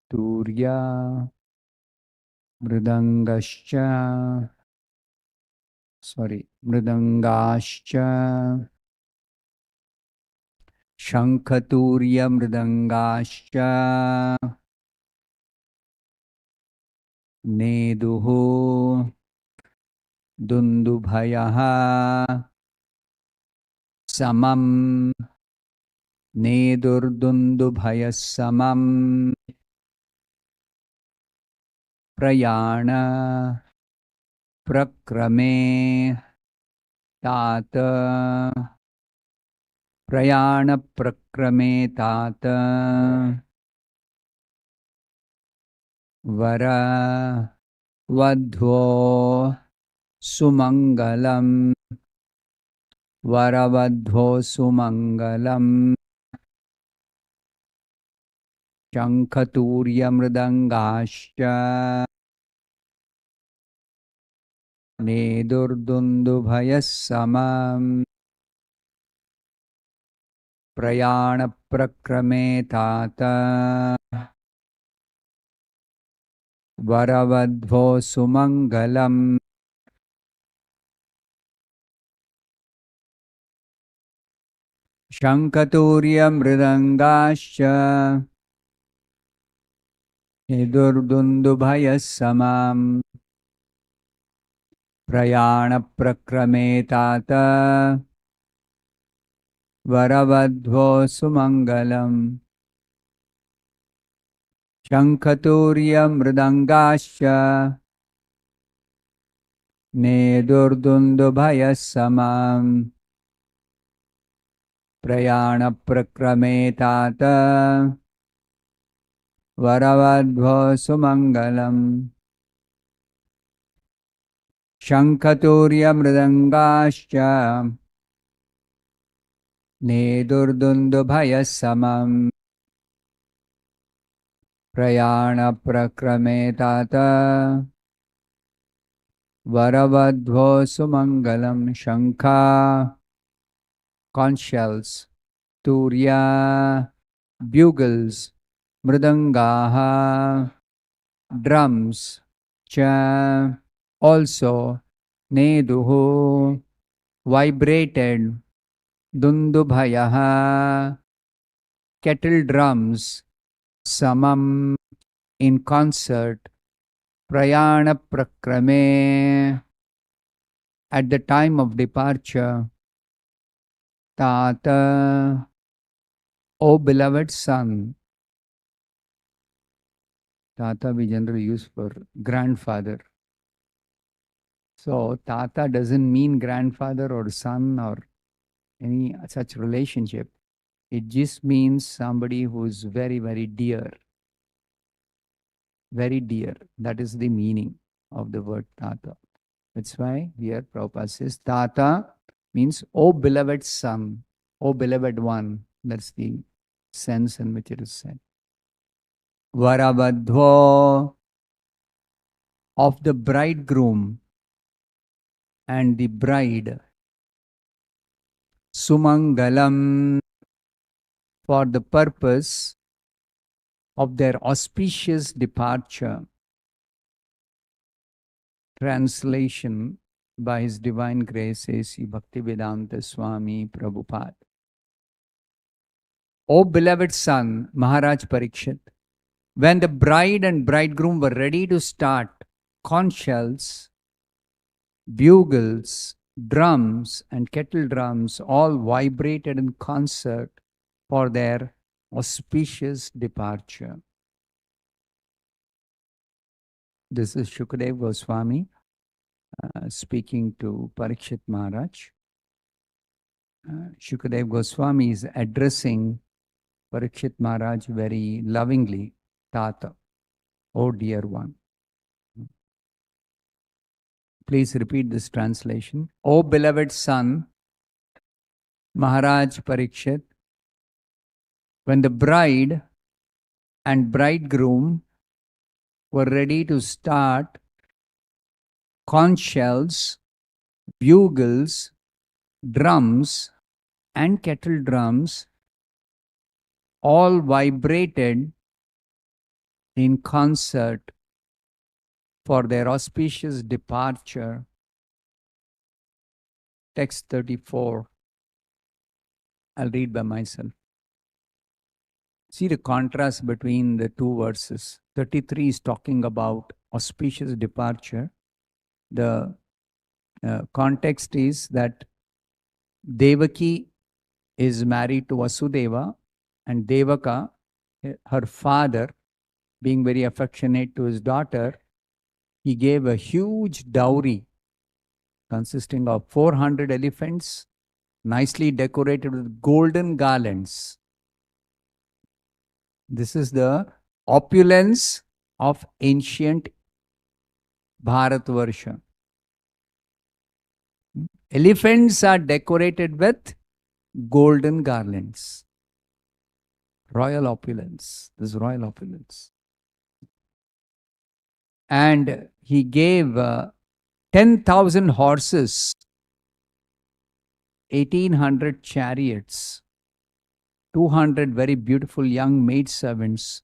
Turya Mridangascha, Mridangascha, Shankhaturya Mridangascha, Neduhu Dundubhayaha, Samam, Nedurdundubhayas Samam, Prayana, Prakrame, Tata, Prayana Prakrame Tata, Vara, Vadho, Sumangalam, Varavadho Sumangalam, Shankhaturya Mridangascha, Nedurdundubhayas Samam, Prayana Prakrame Tata, Varavadho Sumangalam, Shankhaturya Mridangascha, Nedurdundubhayas Samam, Prayana Prakrame Tata, Varavadho Sumangalam, Shankhaturya Mridangascha, Nedurdundubhayas Samam, Prayana Prakrame Tata, Varavadho Sumangalam, Shankhaturya Mridangascha, Nedurdundubhayas Samam, Prayana Prakrame Tata, Varavadho Sumangalam. Shankha, conch shells, Turya, bugles, Mridangaha, drums, Cha, also, Neduhu, vibrated, Dundubhayaha, kettle drums, Samam, in concert, Prayana Prakrame, at the time of departure, Tata, O beloved son. Tata we generally use for grandfather. So Tata doesn't mean grandfather or son or any such relationship. It just means somebody who's very, very dear. Very dear. That is the meaning of the word Tata. That's why here Prabhupada says Tata means O beloved son, O beloved one. That's the sense in which it is said. Varavadho, of the bridegroom and the bride. Sumangalam, for the purpose of their auspicious departure. Translation by His Divine Grace A.C. Bhaktivedanta Swami Prabhupada. O beloved son, Maharaj Parikshit, when the bride and bridegroom were ready to start, conch shells, bugles, drums, and kettle drums all vibrated in concert for their auspicious departure. This is Shukadev Goswami speaking to Parikshit Maharaj. Shukadev Goswami is addressing Parikshit Maharaj very lovingly, Tata, oh dear one. Please repeat this translation. O beloved son, Maharaj Parikshit, when the bride and bridegroom were ready to start, conch shells, bugles, drums, and kettle drums all vibrated in concert for their auspicious departure. Text 34. I'll read by myself. See the contrast between the two verses. 33 is talking about auspicious departure. The context is that Devaki is married to Vasudeva, and Devaka, her father, being very affectionate to his daughter, he gave a huge dowry consisting of 400 elephants, nicely decorated with golden garlands. This is the opulence of ancient Bharatvarsha. Elephants are decorated with golden garlands. Royal opulence. This is royal opulence. And he gave 10,000 horses, 1,800 chariots, 200 very beautiful young maidservants,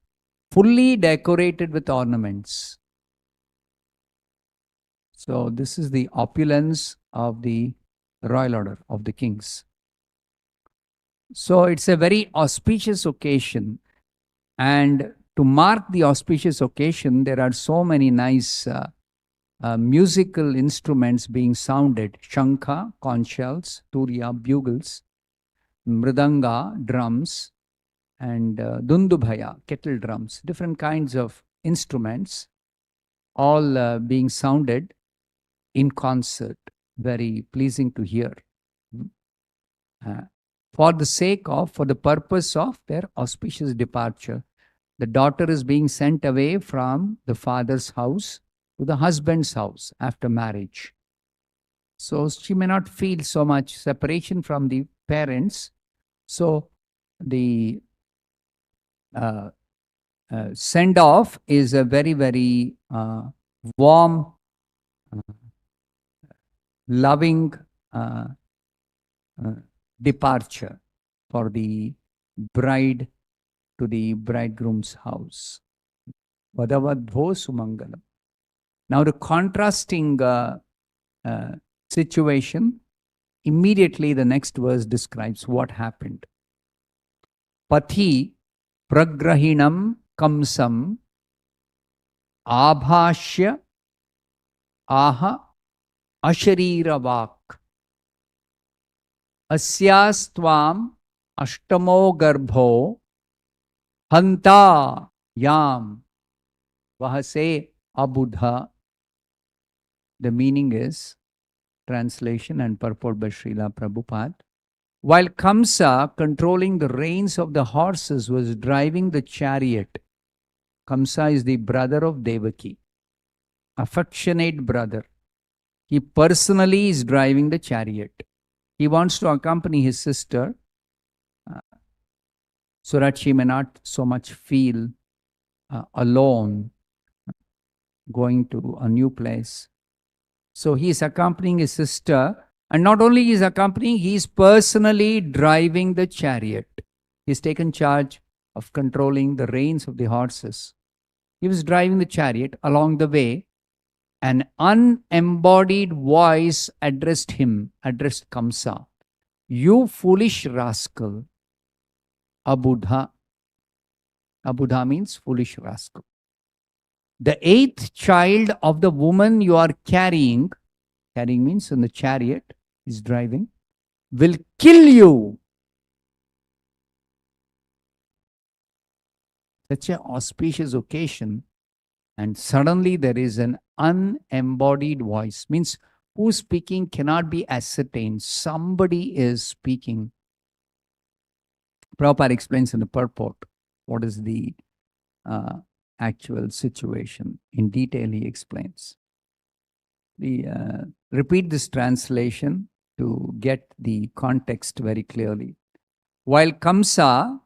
fully decorated with ornaments. So this is the opulence of the royal order of the kings. So it's a very auspicious occasion. And to mark the auspicious occasion, there are so many nice musical instruments being sounded. Shankha, conch shells, turiya, bugles, mridanga, drums, and dundubhaya, kettle drums, different kinds of instruments, all being sounded in concert, very pleasing to hear. For the purpose of their auspicious departure. The daughter is being sent away from the father's house to the husband's house after marriage. So she may not feel so much separation from the parents. So the send off is a very, very warm, loving departure for the bride to the bridegroom's house. Vadavadho sumangalam. Now the contrasting situation, immediately the next verse describes what happened. Pathi pragrahinam kamsam abhashya aha asharirvak asyastvam ashtamo garbho hanta yam vahase abudha. The meaning is, translation and purport by Srila Prabhupada. While Kamsa, controlling the reins of the horses, was driving the chariot. Kamsa is the brother of Devaki, affectionate brother. He personally is driving the chariot. He wants to accompany his sister so that she may not so much feel alone going to a new place. So he is accompanying his sister, and not only he is accompanying, he is personally driving the chariot. He has taken charge of controlling the reins of the horses. He was driving the chariot. Along the way, an unembodied voice addressed Kamsa. You foolish rascal. Abudha. Abudha means foolish rascal. The eighth child of the woman you are carrying means in the chariot, is driving, will kill you. Such an auspicious occasion, and suddenly there is an unembodied voice. Means who's speaking cannot be ascertained. Somebody is speaking. Prabhupada explains in the purport what is the actual situation. In detail, he explains. Repeat this translation to get the context very clearly. While Kamsa,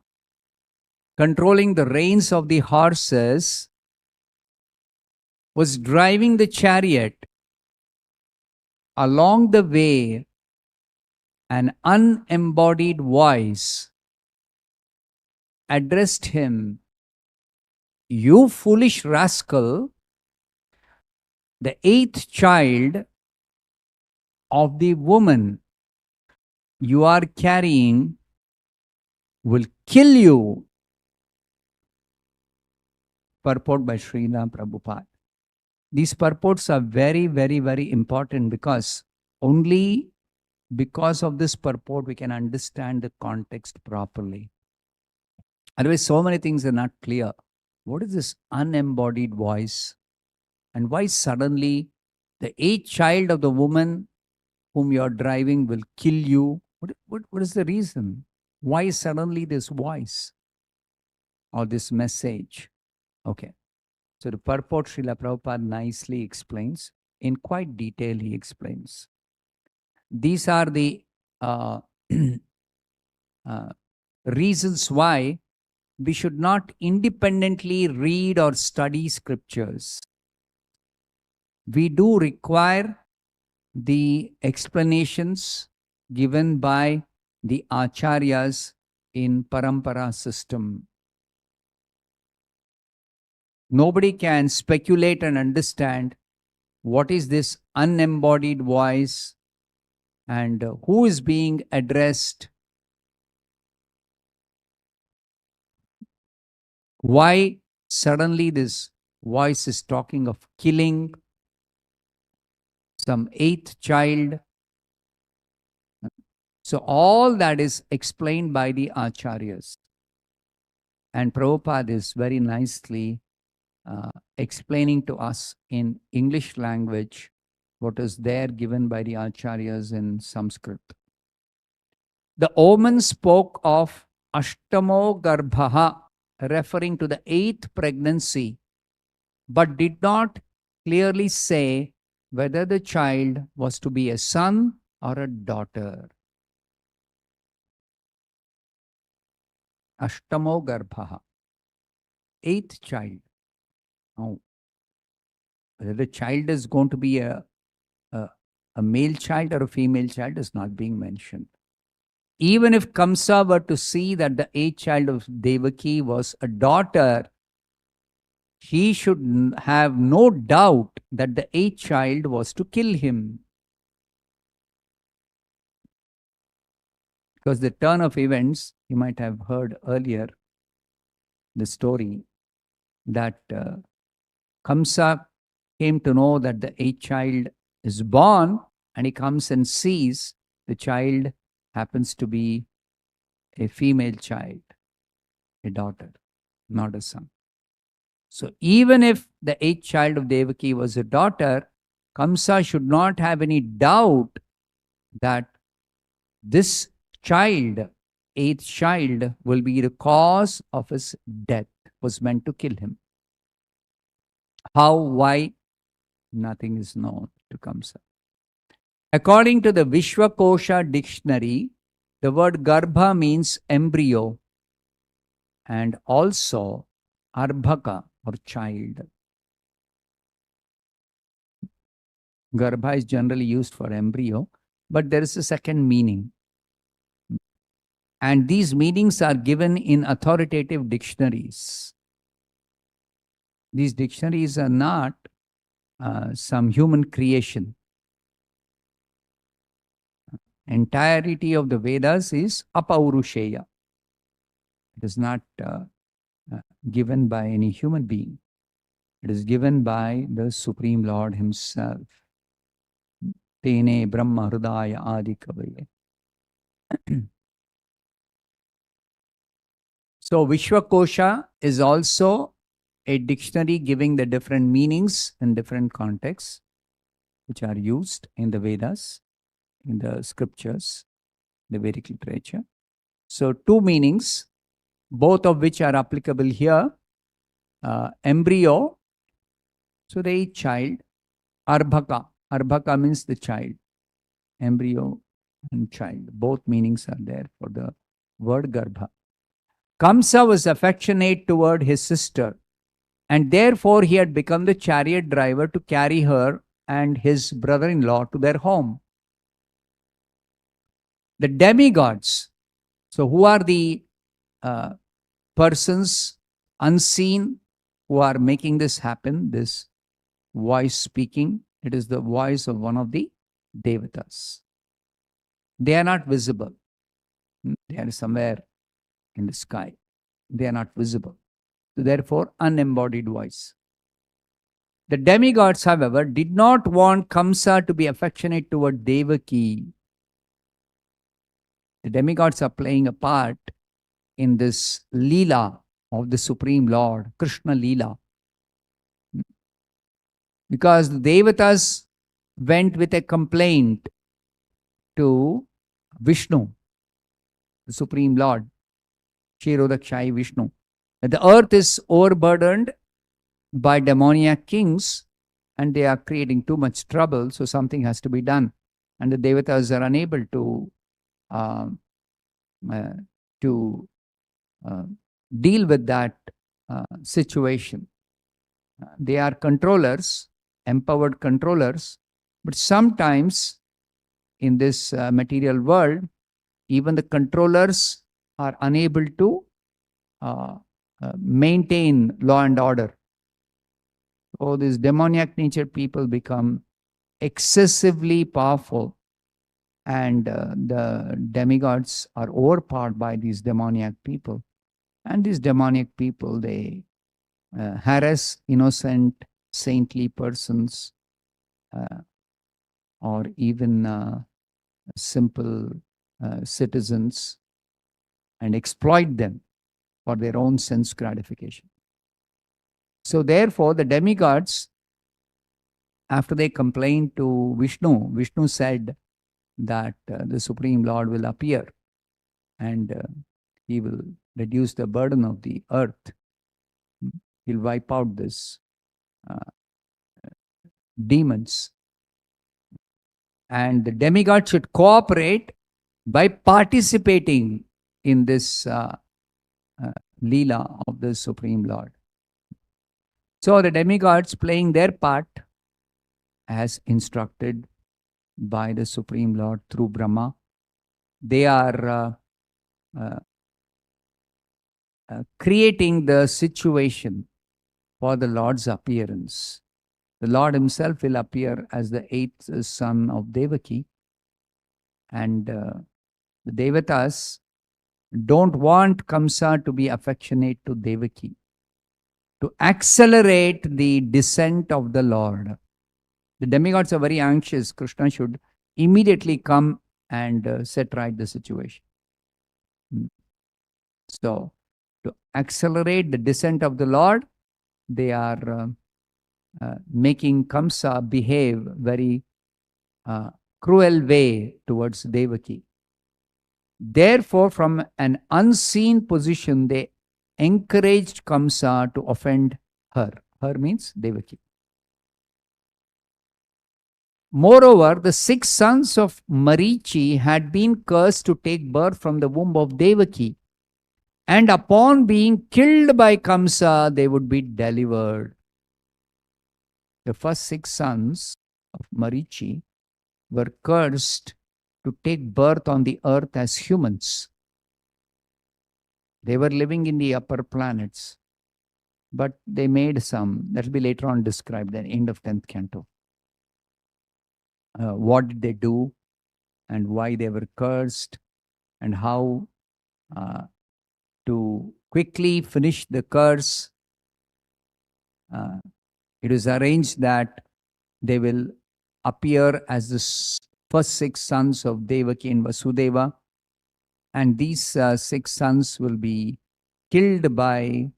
controlling the reins of the horses, was driving the chariot, along the way, an unembodied voice addressed him, "You foolish rascal, the eighth child of the woman you are carrying will kill you." Purport by Srila Prabhupada. These purports are very, very, very important because only because of this purport we can understand the context properly. Otherwise, so many things are not clear. What is this unembodied voice? And why suddenly the eighth child of the woman whom you are driving will kill you? What is the reason? Why suddenly this voice or this message? Okay. So the purport Srila Prabhupada nicely explains. In quite detail, he explains. These are the reasons why we should not independently read or study scriptures. We do require the explanations given by the acharyas in parampara system. Nobody can speculate and understand what is this unembodied voice and who is being addressed. Why suddenly this voice is talking of killing some eighth child? So all that is explained by the acharyas. And Prabhupada is very nicely explaining to us in English language what is there given by the acharyas in Sanskrit. The omen spoke of Ashtamo Garbhaha, referring to the eighth pregnancy, but did not clearly say whether the child was to be a son or a daughter. Ashtamo Garbhaha, eighth child. Now, whether the child is going to be a male child or a female child is not being mentioned. Even if Kamsa were to see that the eighth child of Devaki was a daughter, he should have no doubt that the eighth child was to kill him. Because the turn of events, you might have heard earlier the story that Kamsa came to know that the eighth child is born, and he comes and sees the child happens to be a female child, a daughter, not a son. So even if the eighth child of Devaki was a daughter, Kamsa should not have any doubt that this child, eighth child, will be the cause of his death, was meant to kill him. How, why, nothing is known to Kamsa. According to the Vishwakosha dictionary, the word Garbha means embryo and also Arbhaka or child. Garbha is generally used for embryo, but there is a second meaning. And these meanings are given in authoritative dictionaries. These dictionaries are not some human creation. Entirety of the Vedas is apaurusheya. It is not given by any human being. It is given by the Supreme Lord Himself. Tene Brahma Hridaya Adi Kavaye. So Vishwakosha is also a dictionary giving the different meanings in different contexts which are used in the Vedas, in the scriptures, the Vedic literature. So two meanings, both of which are applicable here. Embryo, so the child. Arbhaka, Arbhaka means the child. Embryo and child, both meanings are there for the word Garbha. Kamsa was affectionate toward his sister, and therefore he had become the chariot driver to carry her and his brother-in-law to their home. The demigods, so who are the persons unseen who are making this happen, this voice speaking. It is the voice of one of the devatas. They are not visible. They are somewhere in the sky. They are not visible. So therefore, unembodied voice. The demigods, however, did not want Kamsa to be affectionate toward Devaki. The demigods are playing a part in this Leela of the Supreme Lord, Krishna Leela. Because the Devatas went with a complaint to Vishnu, the Supreme Lord, Kshirodakshai Vishnu, that the earth is overburdened by demoniac kings and they are creating too much trouble, so something has to be done. And the Devatas are unable to uh, deal with that situation. They are controllers, empowered controllers, but sometimes in this material world, even the controllers are unable to maintain law and order. So these demoniac nature people become excessively powerful, and the demigods are overpowered by these demoniac people. And these demoniac people, they harass innocent, saintly persons, or even simple citizens, and exploit them for their own sense gratification. So therefore, the demigods, after they complained to Vishnu, Vishnu said that the Supreme Lord will appear and he will reduce the burden of the earth. He'll wipe out this demons. And the demigod should cooperate by participating in this Leela of the Supreme Lord. So the demigods playing their part as instructed by the Supreme Lord through Brahma. They are creating the situation for the Lord's appearance. The Lord himself will appear as the eighth son of Devaki. And the Devatas don't want Kamsa to be affectionate to Devaki. To accelerate the descent of the Lord. The demigods are very anxious. Krishna should immediately come and set right the situation. So, to accelerate the descent of the Lord, they are making Kamsa behave very cruel way towards Devaki. Therefore, from an unseen position, they encouraged Kamsa to offend her. Her means Devaki. Moreover, the 6 sons of Marichi had been cursed to take birth from the womb of Devaki. And upon being killed by Kamsa, they would be delivered. The first 6 sons of Marichi were cursed to take birth on the earth as humans. They were living in the upper planets, but they made some, that will be later on described at the end of 10th canto. What did they do and why they were cursed and how to quickly finish the curse. It is arranged that they will appear as the first 6 sons of Devaki and Vasudeva, and these 6 sons will be killed by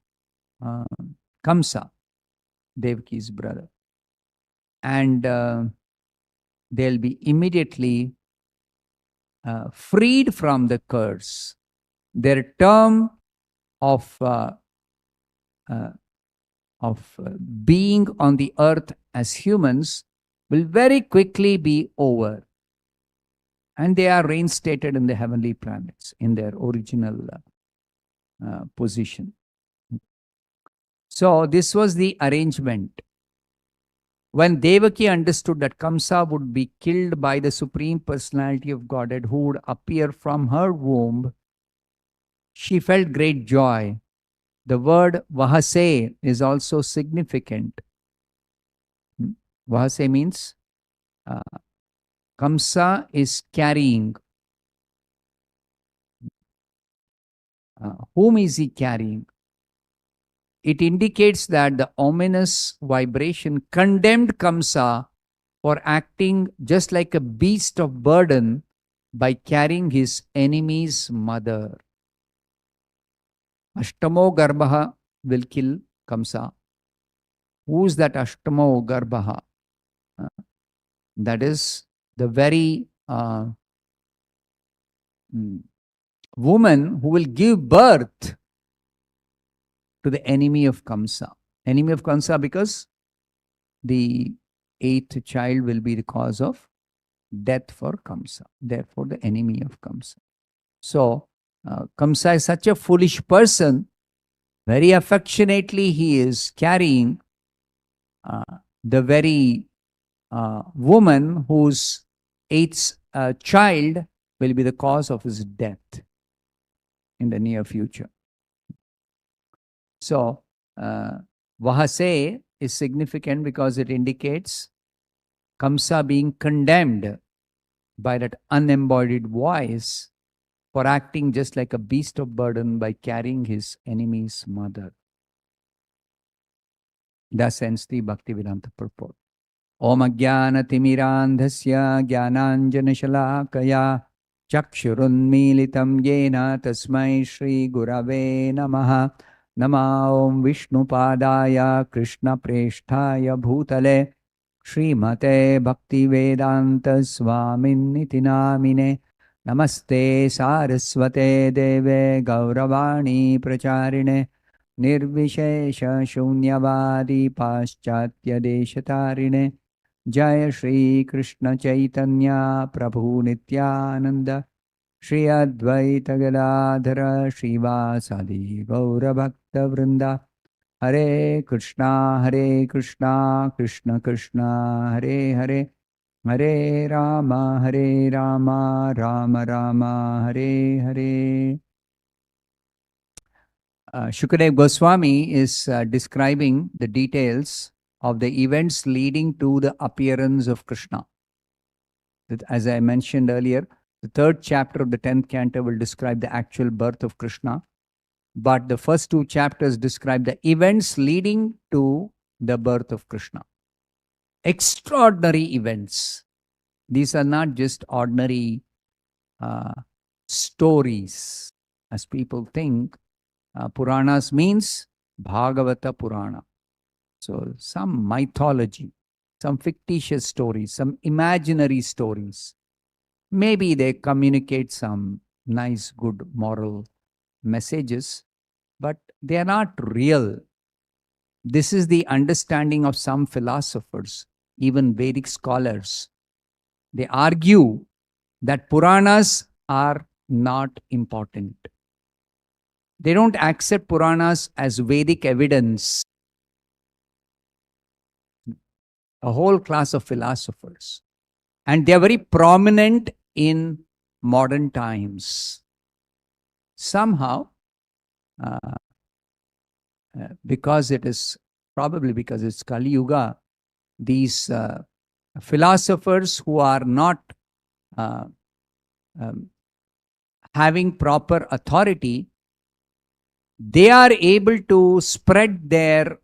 Kamsa, Devaki's brother. And they'll be immediately freed from the curse. Their term of being on the earth as humans will very quickly be over. And they are reinstated in the heavenly planets in their original position. So this was the arrangement. When Devaki understood that Kamsa would be killed by the Supreme Personality of Godhead who would appear from her womb, she felt great joy The word Vahase is also significant. Vahase means uh, Kamsa is carrying. Whom is he carrying? It indicates that the ominous vibration condemned Kamsa for acting just like a beast of burden by carrying his enemy's mother. Ashtamo Garbha will kill Kamsa. Who is that Ashtamo Garbha? That is the very woman who will give birth to the enemy of Kamsa. Enemy of Kamsa because the eighth child will be the cause of death for Kamsa. Therefore, the enemy of Kamsa. So, Kamsa is such a foolish person. Very affectionately, he is carrying the very woman whose eighth child will be the cause of his death in the near future. So, Vahase is significant because it indicates Kamsa being condemned by that unembodied voice for acting just like a beast of burden by carrying his enemy's mother. Thus ends the Bhaktivedanta purport. Om Ajnana Timirandhasya Jnananjana Shalakaya Chakshurunmilitam Yena Tasmai Shri Gurave Namaha. Nama Om Vishnu Padaya Krishna Presthaya Bhutale Srimate Bhaktivedanta Swaminiti Namine. Namaste Saraswate Deve Gauravani Pracharine Nirvishesha Shunyavadi Paschatya Deshatarine. Jaya Shri Krishna Chaitanya Prabhu Nityananda Shri Advaita Gadadhara Srivasadi Gaura Bhakta Vrinda. Hare Krishna Krishna Krishna Hare Hare, Hare Rama Rama Rama Hare Hare. Shukadev Goswami is describing the details of the events leading to the appearance of Krishna. As I mentioned earlier, the third chapter of the 10th canto will describe the actual birth of Krishna, but the first two chapters describe the events leading to the birth of Krishna. Extraordinary events. These are not just ordinary stories, as people think. Puranas means Bhagavata Purana. So some mythology, some fictitious stories, some imaginary stories. Maybe they communicate some nice, good moral messages, but they are not real. This is the understanding of some philosophers, even Vedic scholars. They argue that Puranas are not important. They don't accept Puranas as Vedic evidence. A whole class of philosophers. And they are very prominent in modern times. Somehow, because it's Kali Yuga, these philosophers who are not having proper authority, they are able to spread their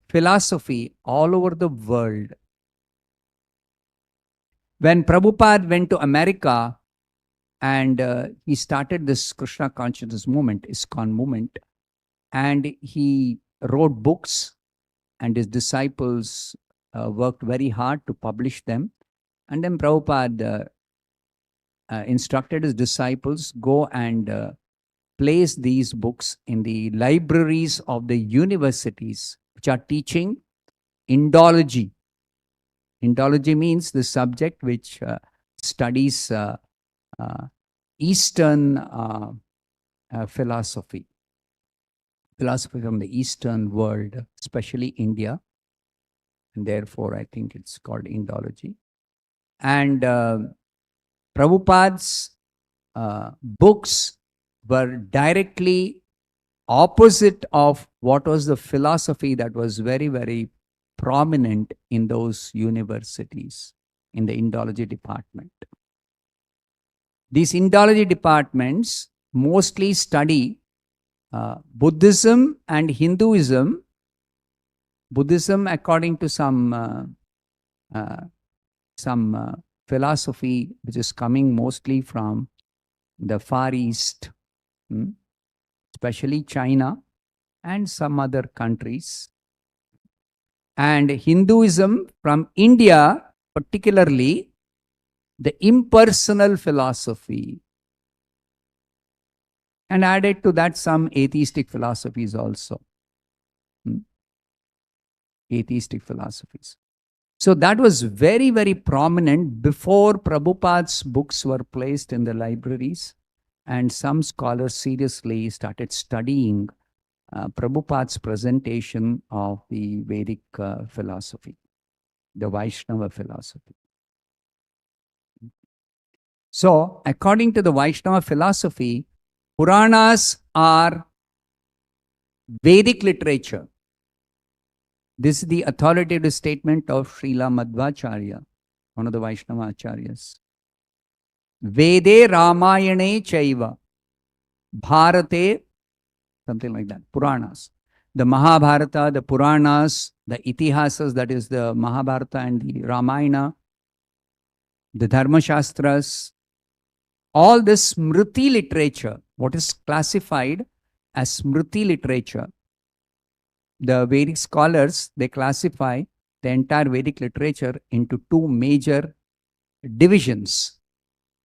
philosophy all over the world. When Prabhupada went to America and he started this Krishna consciousness movement, ISKCON movement, and he wrote books, and his disciples worked very hard to publish them. And then Prabhupada instructed his disciples, go and place these books in the libraries of the universities which are teaching Indology. Indology means the subject which studies Eastern philosophy from the Eastern world, especially India. And therefore, I think it's called Indology. And Prabhupada's books were directly opposite of what was the philosophy that was very, very prominent in those universities in the Indology department. These Indology departments mostly study Buddhism and Hinduism. Buddhism, according to some philosophy which is coming mostly from the Far East, especially China and some other countries. And Hinduism from India, particularly the impersonal philosophy. And added to that some atheistic philosophies also. Atheistic philosophies. So that was very, very prominent before Prabhupada's books were placed in the libraries, and some scholars seriously started studying Prabhupada's presentation of the Vedic philosophy, the Vaishnava philosophy. So, according to the Vaishnava philosophy, Puranas are Vedic literature. This is the authoritative statement of Srila Madhvacharya, one of the Vaishnava acharyas. Vede Ramayane Chaiva Bharate, something like that, Puranas. The Mahabharata, the Puranas, the Itihasas, that is the Mahabharata and the Ramayana, the Dharma Shastras, all this Smriti literature, what is classified as Smriti literature. The Vedic scholars, they classify the entire Vedic literature into two major divisions: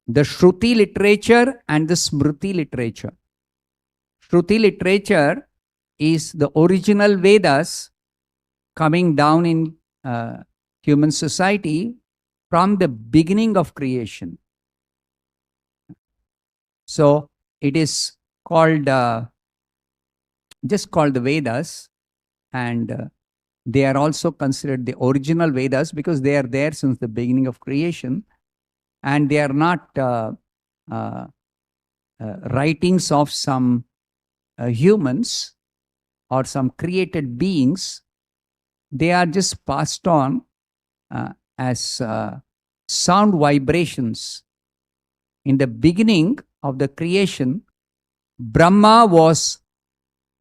the Shruti literature and the Smriti literature. Shruti literature is the original Vedas coming down in human society from the beginning of creation. So it is called, just called the Vedas, and they are also considered the original Vedas because they are there since the beginning of creation, and they are not writings of some humans or some created beings. They are just passed on as sound vibrations. In the beginning of the creation, Brahma was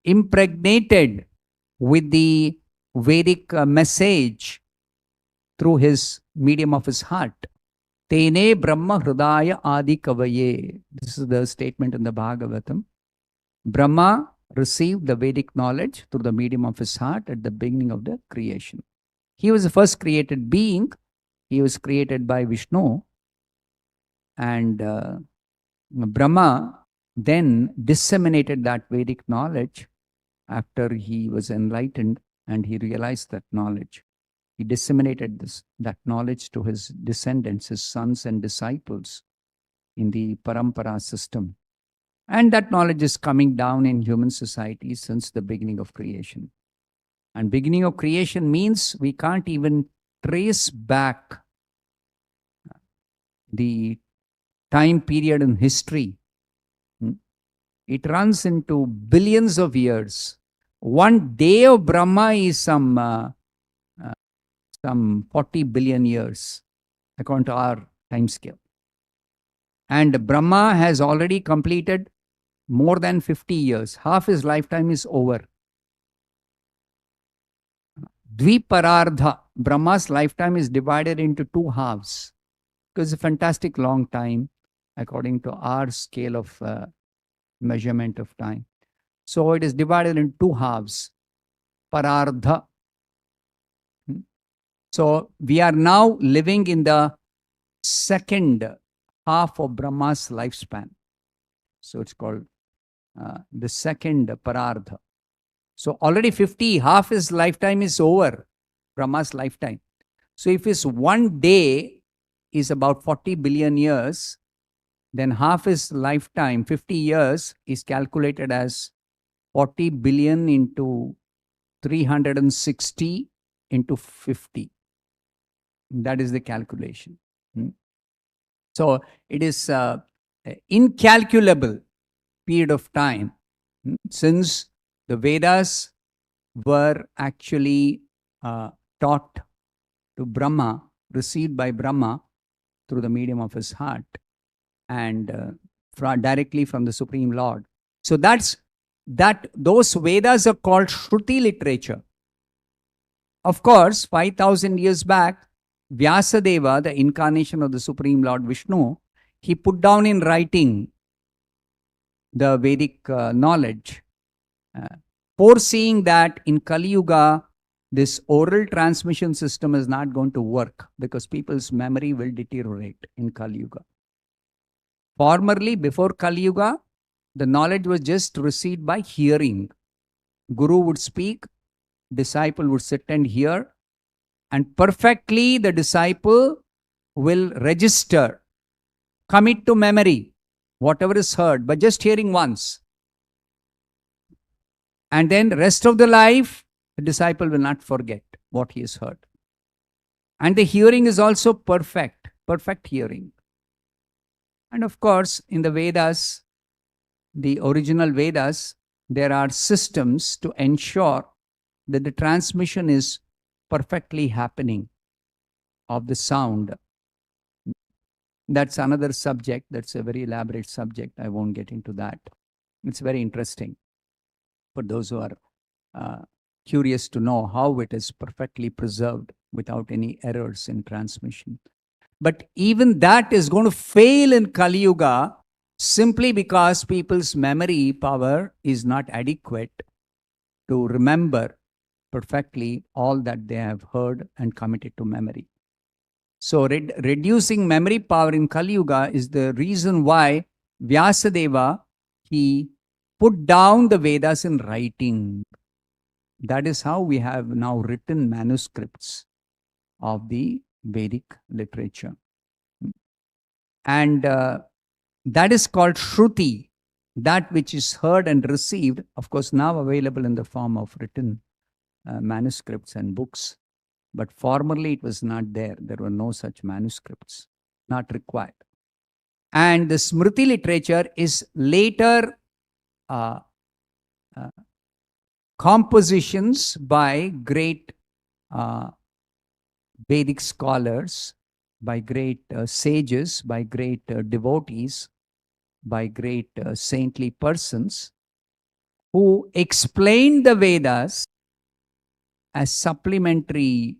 impregnated with the Vedic message through his medium of his heart. Tene Brahma Hridaya Adi Kavaye. This is the statement in the Bhagavatam. Brahma received the Vedic knowledge through the medium of his heart at the beginning of the creation. He was the first created being. He was created by Vishnu. And Brahma then disseminated that Vedic knowledge after he was enlightened and he realized that knowledge. He disseminated that knowledge to his descendants, his sons and disciples in the parampara system. And that knowledge is coming down in human society since the beginning of creation. And beginning of creation means we can't even trace back the time period in history. It runs into billions of years. One day of Brahma is some 40 billion years, according to our time scale. And Brahma has already completed more than 50 years. Half his lifetime is over. Dviparardha, Brahma's lifetime is divided into two halves. Because it's a fantastic long time, according to our scale of measurement of time. So it is divided in two halves. Parardha. So we are now living in the second half of Brahma's lifespan. So it's called the second Parardha. So already 50, half his lifetime is over, Brahma's lifetime. So if his one day is about 40 billion years, then half his lifetime, 50 years, is calculated as 40 billion into 360 into 50. That is the calculation. So it is incalculable period of time since The Vedas were actually taught to Brahma, received by Brahma through the medium of his heart and directly from the Supreme Lord. So those Vedas are called Shruti literature. Of course, 5,000 years back, Vyasadeva, the incarnation of the Supreme Lord Vishnu, he put down in writing the Vedic knowledge, foreseeing that in Kali Yuga, this oral transmission system is not going to work because people's memory will deteriorate in Kali Yuga. Formerly, before Kali Yuga, the knowledge was just received by hearing. Guru would speak, disciple would sit and hear, and perfectly the disciple will register, commit to memory whatever is heard, but just hearing once. And then rest of the life, the disciple will not forget what he has heard. And the hearing is also perfect hearing. And of course, in the Vedas, the original Vedas, there are systems to ensure that the transmission is perfectly happening of the sound. That's another subject. That's a very elaborate subject. I won't get into that. It's very interesting for those who are curious to know how it is perfectly preserved without any errors in transmission. But even that is going to fail in Kali Yuga simply because people's memory power is not adequate to remember perfectly all that they have heard and committed to memory. So reducing memory power in Kali Yuga is the reason why Vyasadeva, he put down the Vedas in writing. That is how we have now written manuscripts of the Vedic literature. And that is called Shruti, that which is heard and received, of course, now available in the form of written manuscripts and books. But formerly it was not there. There were no such manuscripts, not required. And the Smriti literature is later compositions by great Vedic scholars, by great sages, by great devotees, by great saintly persons who explained the Vedas as supplementary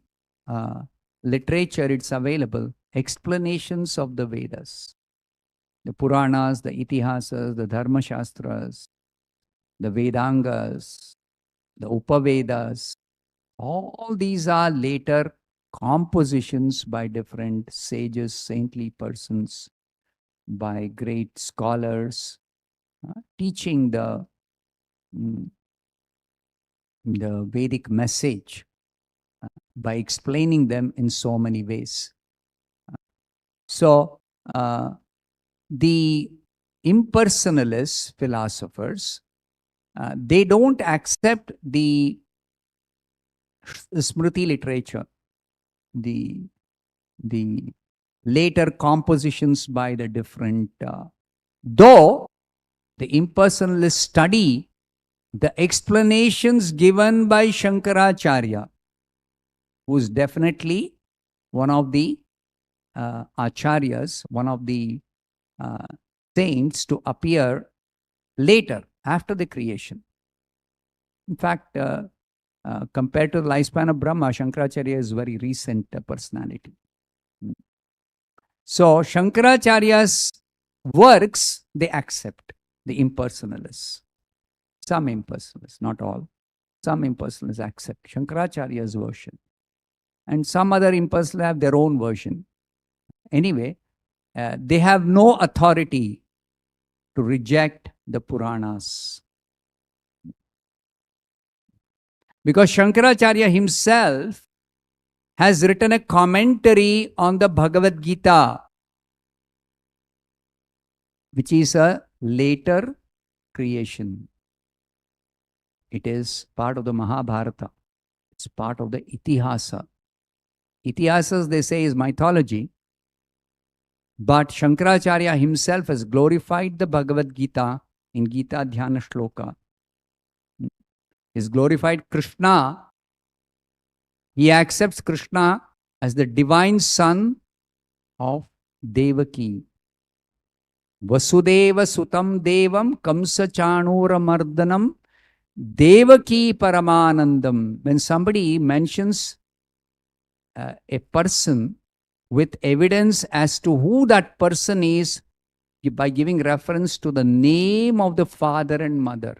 literature. It's available, explanations of the Vedas, the Puranas, the Itihasas, the Dharma Shastras, the Vedangas, the Upavedas. All these are later compositions by different sages, saintly persons, by great scholars, teaching the Vedic message by explaining them in so many ways. So, the impersonalist philosophers, they don't accept the Smriti literature, the later compositions by the different, though the impersonalists study the explanations given by Shankaracharya, who is definitely one of the acharyas, one of the saints to appear later, after the creation. In fact, compared to the lifespan of Brahma, Shankaracharya is very recent personality. So Shankaracharya's works, they accept, the impersonalists. Some impersonalists, not all. Some impersonalists accept Shankaracharya's version. And some other impersonalists have their own version. Anyway, they have no authority to reject the Puranas. Because Shankaracharya himself has written a commentary on the Bhagavad Gita, which is a later creation. It is part of the Mahabharata. It's part of the Itihasa. Itihasas, they say, is mythology. But Shankaracharya himself has glorified the Bhagavad Gita in Gita Dhyana Shloka. His glorified Krishna, he accepts Krishna as the divine son of Devaki. Vasudeva Sutam Devam Kamsa Chanura Mardanam Devaki Paramanandam. When somebody mentions a person with evidence as to who that person is by giving reference to the name of the father and mother.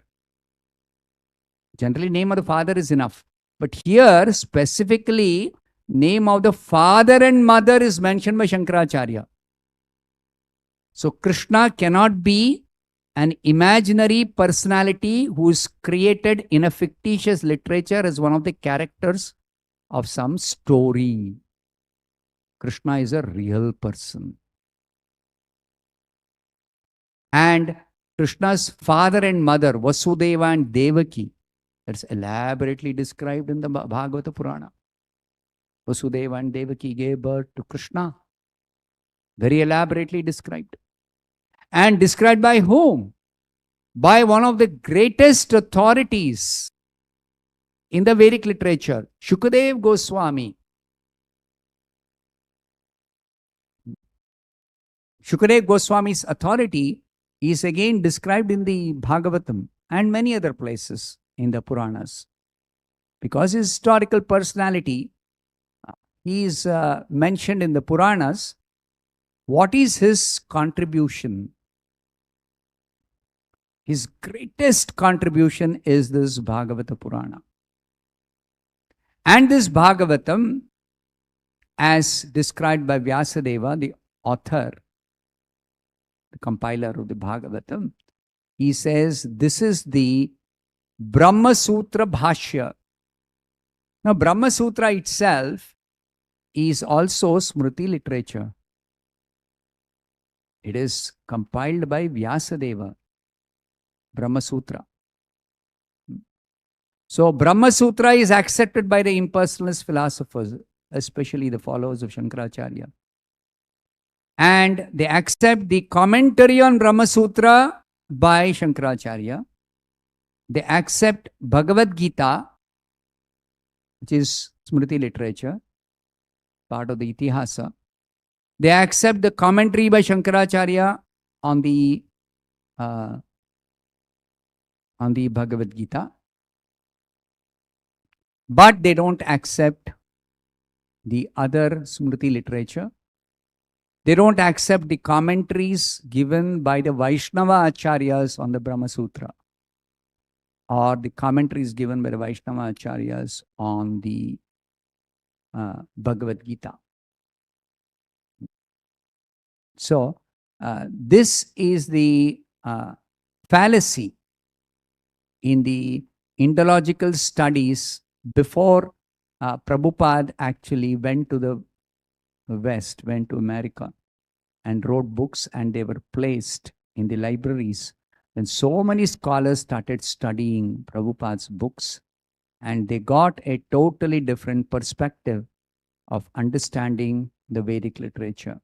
Generally, name of the father is enough. But here, specifically, name of the father and mother is mentioned by Shankaracharya. So, Krishna cannot be an imaginary personality who is created in a fictitious literature as one of the characters of some story. Krishna is a real person. And Krishna's father and mother, Vasudeva and Devaki, that's elaborately described in the Bhagavata Purana. Vasudeva and Devaki gave birth to Krishna. Very elaborately described. And described by whom? By one of the greatest authorities in the Vedic literature, Shukadev Goswami. Shukadev Goswami's authority is again described in the Bhagavatam and many other places in the Puranas. Because his historical personality, he is mentioned in the Puranas. What is his contribution? His greatest contribution is this Bhagavata Purana. And this Bhagavatam, as described by Vyasadeva, the author, the compiler of the Bhagavatam, he says this is the Brahma Sutra Bhashya. Now, Brahma Sutra itself is also Smriti literature. It is compiled by Vyasadeva, Brahma Sutra. So, Brahma Sutra is accepted by the impersonalist philosophers, especially the followers of Shankaracharya. And they accept the commentary on Brahma Sutra by Shankaracharya. They accept Bhagavad Gita, which is Smriti literature, part of the Itihasa. They accept the commentary by Shankaracharya on the Bhagavad Gita. But they don't accept the other Smriti literature. They don't accept the commentaries given by the Vaishnava Acharyas on the Brahma Sutra, or the commentaries given by the Vaishnava Acharyas on the Bhagavad Gita. So, this is the fallacy in the Indological studies before Prabhupada actually went to the West, went to America and wrote books, and they were placed in the libraries. When so many scholars started studying Prabhupada's books, and they got a totally different perspective of understanding the Vedic literature.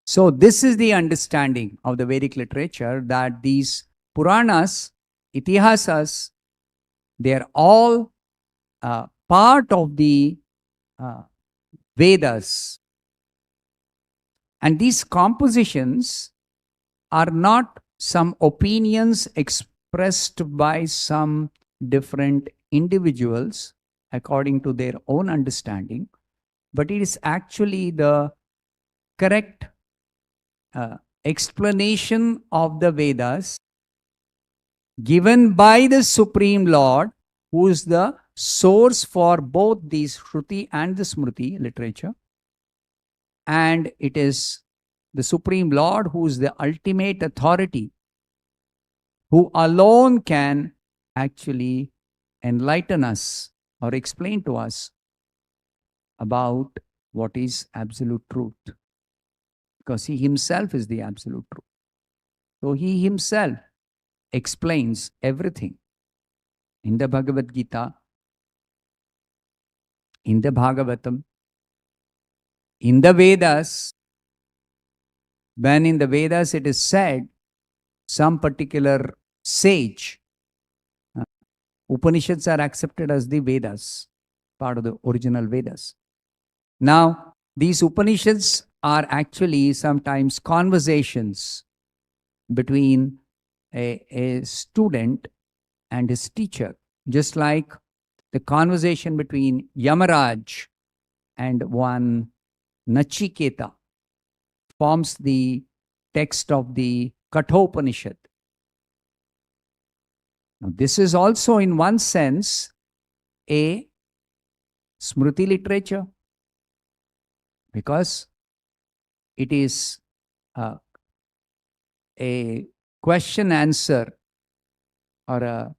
So this is the understanding of the Vedic literature, that these Puranas, Itihasas, they are all part of the Vedas. And these compositions are not some opinions expressed by some different individuals according to their own understanding, but it is actually the correct explanation of the Vedas given by the Supreme Lord, who is the source for both the Shruti and the Smriti literature. And it is the Supreme Lord who is the ultimate authority, who alone can actually enlighten us or explain to us about what is absolute truth. Because he himself is the absolute truth. So he himself explains everything in the Bhagavad Gita, in the Bhagavatam, in the Vedas. When in the Vedas it is said, some particular sage Upanishads are accepted as the Vedas, part of the original Vedas. Now, these Upanishads are actually sometimes conversations between a student and his teacher, just like the conversation between Yamaraj and one Nachiketa forms the text of the Kathopanishad. Now, this is also, in one sense, a Smriti literature, because it is a question answer or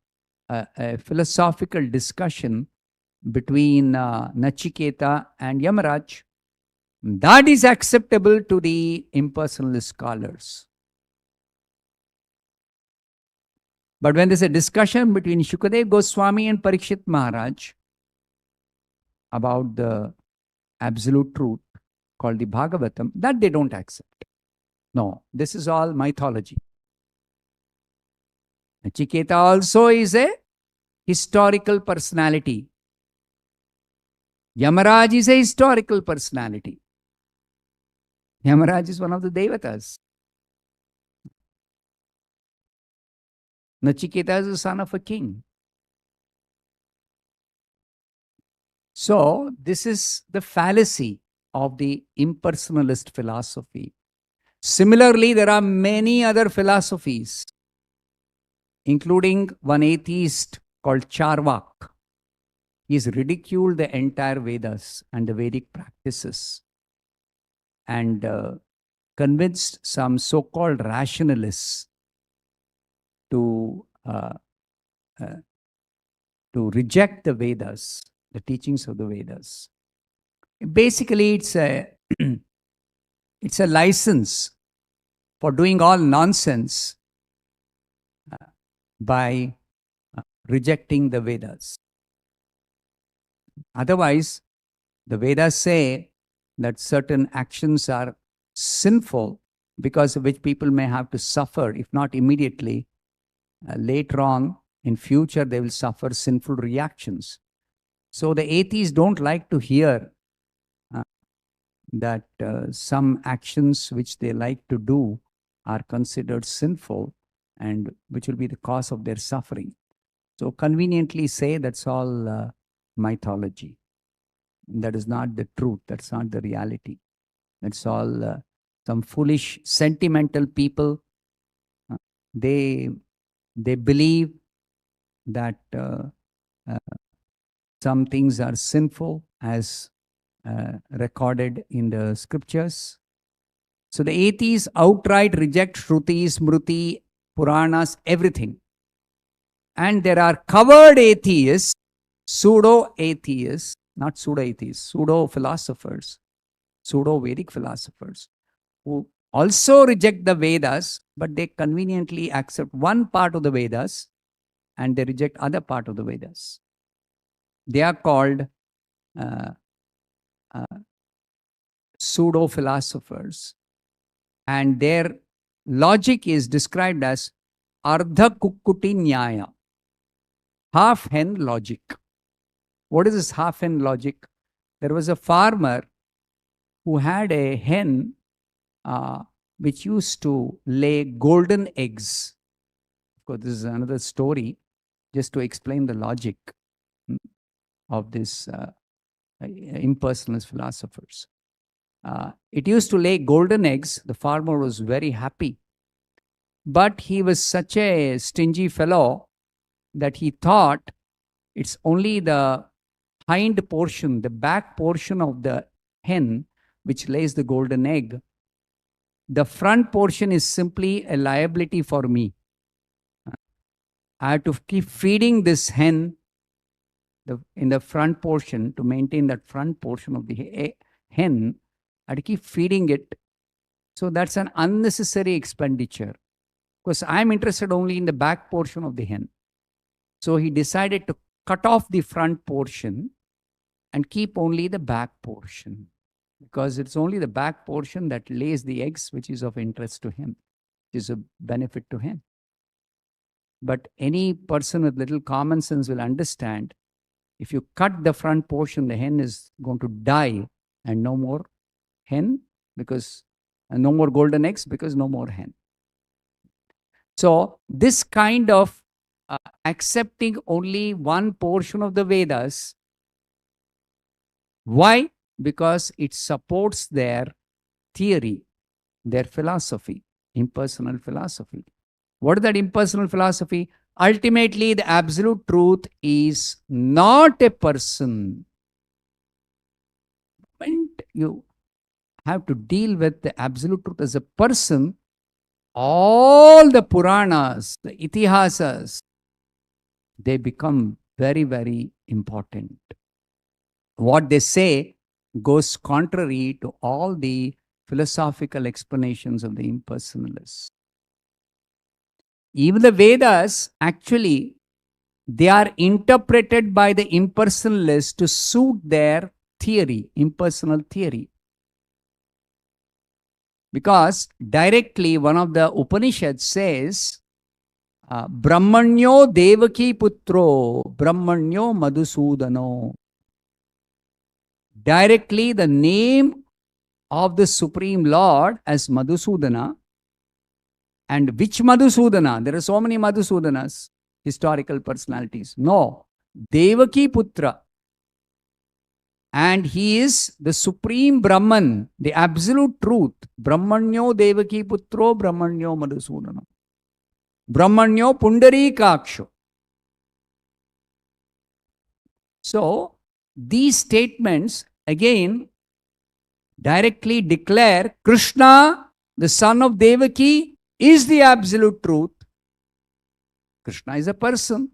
a philosophical discussion between Nachiketa and Yamaraj. That is acceptable to the impersonalist scholars. But when there's a discussion between Shukadev Goswami and Parikshit Maharaj about the absolute truth called the Bhagavatam, that they don't accept. No, this is all mythology. Nachiketa also is a historical personality. Yamaraj is a historical personality. Yamaraj is one of the Devatas. Nachiketa is the son of a king. So, this is the fallacy of the impersonalist philosophy. Similarly, there are many other philosophies, including one atheist called Charvak. He's ridiculed the entire Vedas and the Vedic practices and convinced some so-called rationalists to reject the Vedas, the teachings of the Vedas. Basically, it's a it's a license for doing all nonsense by rejecting the Vedas. Otherwise, the Vedas say that certain actions are sinful because of which people may have to suffer, if not immediately, later on in future they will suffer sinful reactions. So the atheists don't like to hear that some actions which they like to do are considered sinful and which will be the cause of their suffering. So conveniently say that's all mythology. That is not the truth. That's not the reality. That's all some foolish, sentimental people. They believe that some things are sinful as recorded in the scriptures. So the atheists outright reject Shruti, Smriti, Puranas, everything. And there are covered atheists, pseudo-atheists, not pseudo-atheists, pseudo-philosophers, pseudo-Vedic philosophers, who also reject the Vedas, but they conveniently accept one part of the Vedas and they reject other part of the Vedas. They are called pseudo-philosophers, and their logic is described as Ardha Kukkuti Nyaya, half-hen logic. What is this half-hen logic? There was a farmer who had a hen which used to lay golden eggs. Of course, this is another story just to explain the logic of this impersonalist philosophers. It used to lay golden eggs. The farmer was very happy. But he was such a stingy fellow that he thought it's only the hind portion, the back portion of the hen, which lays the golden egg. The front portion is simply a liability for me. I have to keep feeding this hen in the front portion to maintain that front portion of the hen. I have to keep feeding it. So that's an unnecessary expenditure, because I'm interested only in the back portion of the hen. So he decided to cut off the front portion and keep only the back portion, because it's only the back portion that lays the eggs, which is of interest to him, which is a benefit to him. But any person with little common sense will understand, if you cut the front portion, the hen is going to die, and no more hen, because no more golden eggs, because no more hen. So this kind of accepting only one portion of the Vedas, why? Because it supports their theory, their philosophy, impersonal philosophy. What is that impersonal philosophy? Ultimately, the absolute truth is not a person. When you have to deal with the absolute truth as a person, all the Puranas, the Itihasas, they become very, very important. What they say goes contrary to all the philosophical explanations of the impersonalists. Even the Vedas, actually, they are interpreted by the impersonalists to suit their theory, impersonal theory. Because directly one of the Upanishads says, Brahmanyo Devaki Putro, Brahmanyo Madhusudano. Directly the name of the Supreme Lord as Madhusudana. And which Madhusudana? There are so many Madhusudanas, historical personalities. No, Devaki Putra. And he is the supreme Brahman, the absolute truth. Brahmanyo Devaki Putro, Brahmanyo Madhusudana. Brahmanyo Pundarikaksho. So, these statements again directly declare Krishna, the son of Devaki, is the absolute truth. Krishna is a person.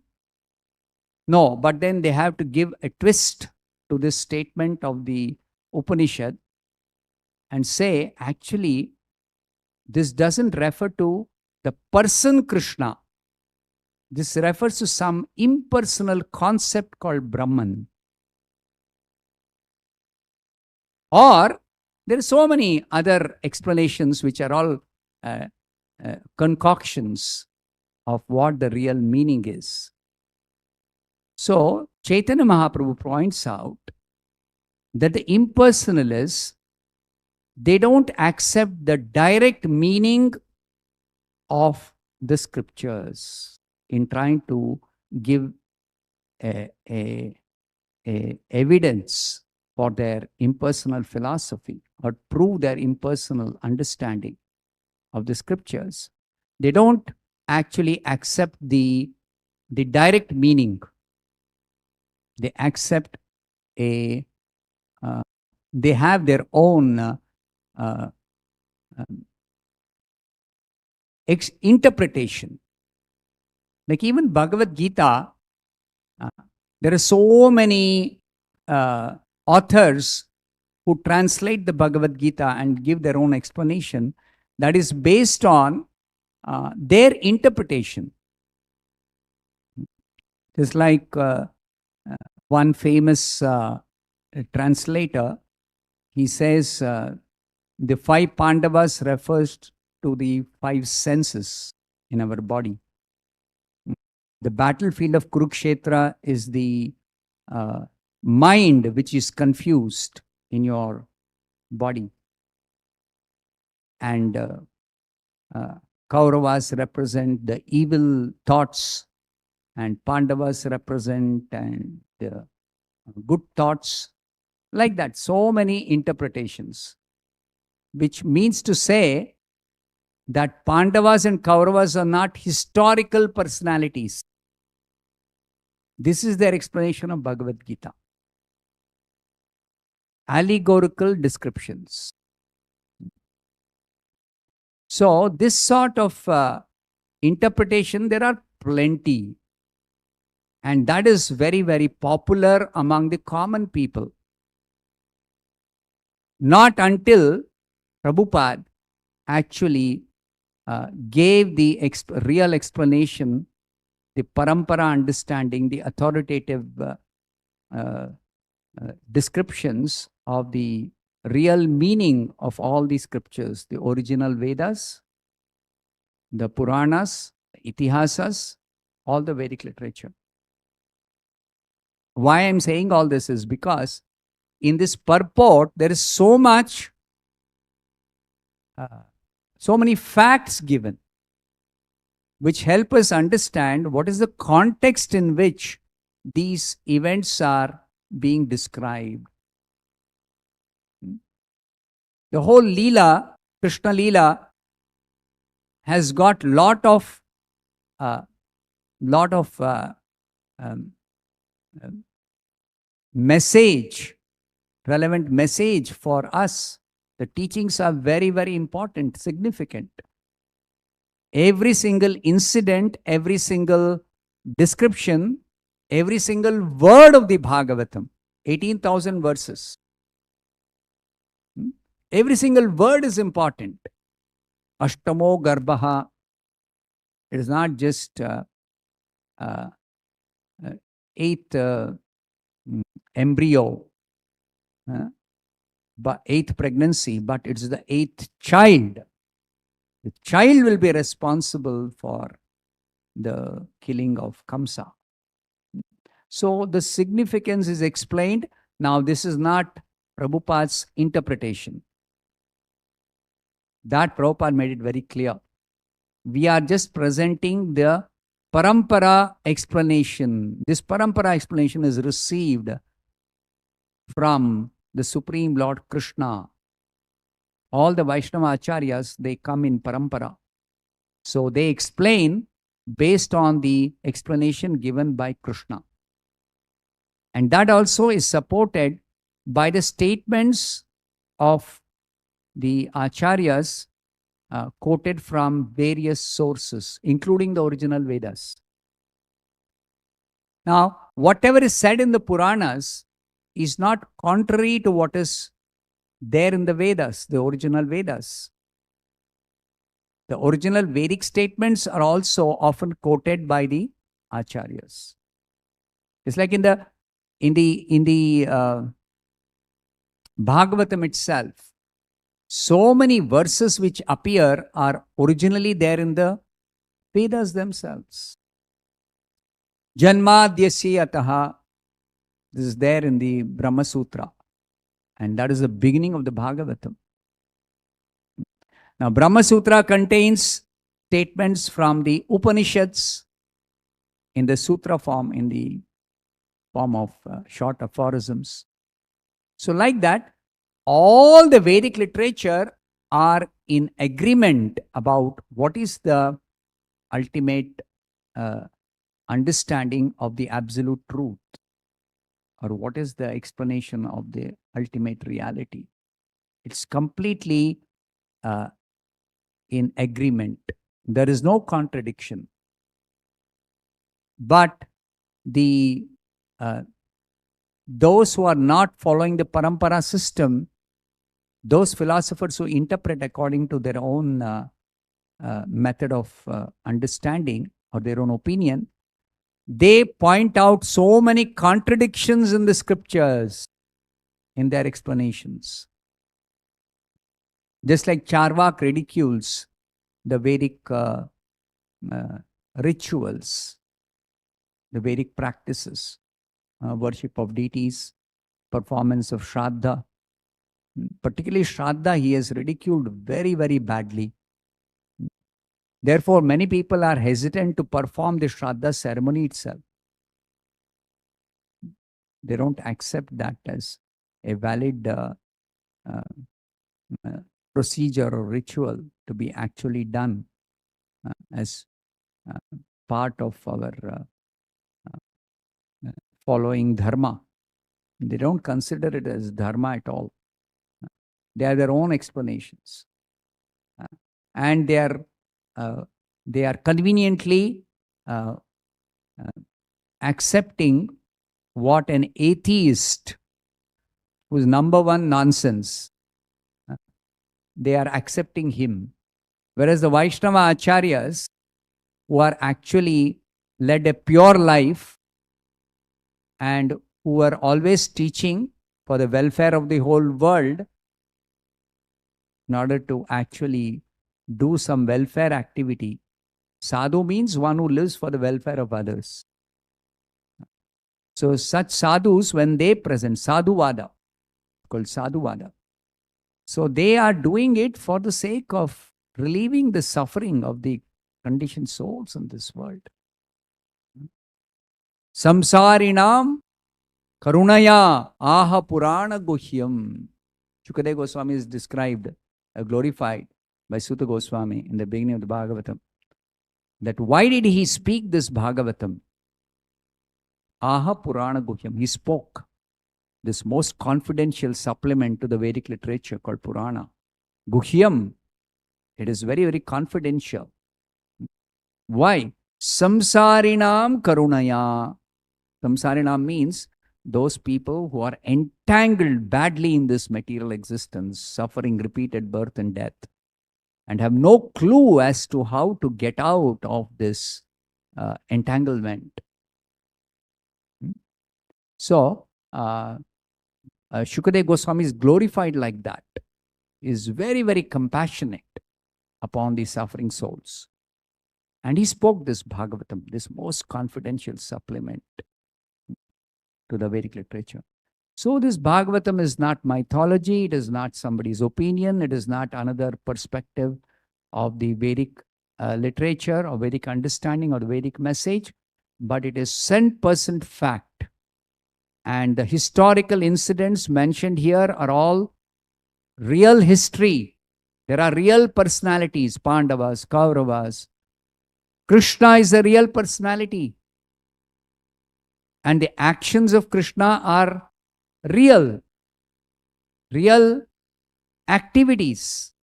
No, but then they have to give a twist to this statement of the Upanishad and say, actually, this doesn't refer to the person Krishna. This refers to some impersonal concept called Brahman. Or there are so many other explanations which are all concoctions of what the real meaning is. So, Chaitanya Mahaprabhu points out that the impersonalists, they don't accept the direct meaning of the scriptures in trying to give a evidence for their impersonal philosophy or prove their impersonal understanding of the scriptures. They don't actually accept the direct meaning. They accept they have their own interpretation. Like even Bhagavad Gita, there are so many authors who translate the Bhagavad Gita and give their own explanation that is based on their interpretation. Just like one famous translator, he says the 5 Pandavas refers to the 5 senses in our body. The battlefield of Kurukshetra is the mind which is confused in your body. And Kauravas represent the evil thoughts, and Pandavas represent and good thoughts. Like that, so many interpretations, which means to say that Pandavas and Kauravas are not historical personalities. This is their explanation of Bhagavad Gita. Allegorical descriptions. So, this sort of interpretation, there are plenty. And that is very, very popular among the common people. Not until Prabhupada actually gave the real explanation, the parampara understanding, the authoritative descriptions of the real meaning of all these scriptures, the original Vedas, the Puranas, the Itihasas, all the Vedic literature. Why I'm saying all this is because in this purport, there is so much, so many facts given, which help us understand what is the context in which these events are being described. The whole Leela, Krishna Leela, has got lot of um, message, relevant message for us. The teachings are very, very important, significant. Every single incident, every single description, every single word of the Bhagavatam, 18,000 verses. Every single word is important. Ashtamo Garbhaha. It is not just eighth embryo, but eighth pregnancy, but it's the eighth child. The child will be responsible for the killing of Kamsa. So the significance is explained. Now, this is not Prabhupada's interpretation. That Prabhupada made it very clear. We are just presenting the parampara explanation. This parampara explanation is received from the Supreme Lord Krishna. All the Vaishnava Acharyas, they come in parampara. So they explain based on the explanation given by Krishna. And that also is supported by the statements of the Acharyas quoted from various sources, including the original Vedas. Now, whatever is said in the Puranas is not contrary to what is there in the Vedas, the original Vedas. The original Vedic statements are also often quoted by the Acharyas. It's like in the Bhagavatam itself, so many verses which appear are originally there in the Vedas themselves. Janmadyasya ataha, this is there in the Brahma Sutra, and that is the beginning of the Bhagavatam. Now, Brahma Sutra contains statements from the Upanishads in the sutra form, in the form of short aphorisms. So, like that, all the Vedic literature are in agreement about what is the ultimate understanding of the absolute truth, or what is the explanation of the ultimate reality. It's completely in agreement. There is no contradiction. But those who are not following the parampara system, those philosophers who interpret according to their own method of understanding or their own opinion, they point out so many contradictions in the scriptures in their explanations. Just like Charvak ridicules the Vedic rituals, the Vedic practices, worship of deities, performance of Shraddha. Particularly Shraddha, he has ridiculed very, very badly. Therefore, many people are hesitant to perform the Shraddha ceremony itself. They don't accept that as a valid procedure or ritual to be actually done as part of our following dharma. They don't consider it as dharma at all. They have their own explanations. And they are conveniently accepting what an atheist, who is number one nonsense, they are accepting him. Whereas the Vaishnava Acharyas, who are actually led a pure life and who are always teaching for the welfare of the whole world, in order to actually do some welfare activity, Sadhu means one who lives for the welfare of others. So such sadhus, when they present, sadhuvada, called sadhuvada. So they are doing it for the sake of relieving the suffering of the conditioned souls in this world. Samsarinam karunaya aha purana guhyam. Shukadeva Goswami is described, glorified by Sutta Goswami in the beginning of the Bhagavatam. That why did he speak this Bhagavatam? Aha Purana Guhyam. He spoke this most confidential supplement to the Vedic literature called Purana. Guhyam. It is very, very confidential. Why? Samsarinam Karunaya. Samsarinam means those people who are entangled badly in this material existence, suffering repeated birth and death, and have no clue as to how to get out of this entanglement. So, Shukadeva Goswami is glorified like that, is very, very compassionate upon the suffering souls. And he spoke this Bhagavatam, this most confidential supplement to the Vedic literature. So this Bhagavatam is not mythology, it is not somebody's opinion, it is not another perspective of the Vedic literature or Vedic understanding or the Vedic message, but it is 100% fact. And the historical incidents mentioned here are all real history. There are real personalities, Pandavas, Kauravas. Krishna is a real personality. And the actions of Krishna are real activities.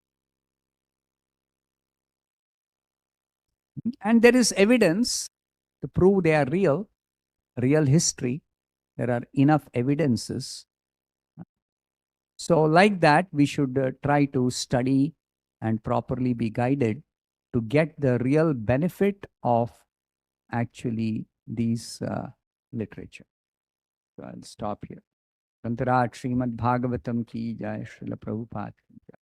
And there is evidence to prove they are real history. There are enough evidences. So like that, we should try to study and properly be guided to get the real benefit of actually these literature. So I'll stop here. Tantarat Srimad Bhagavatam ki jai, Srila Prabhupada ki jai.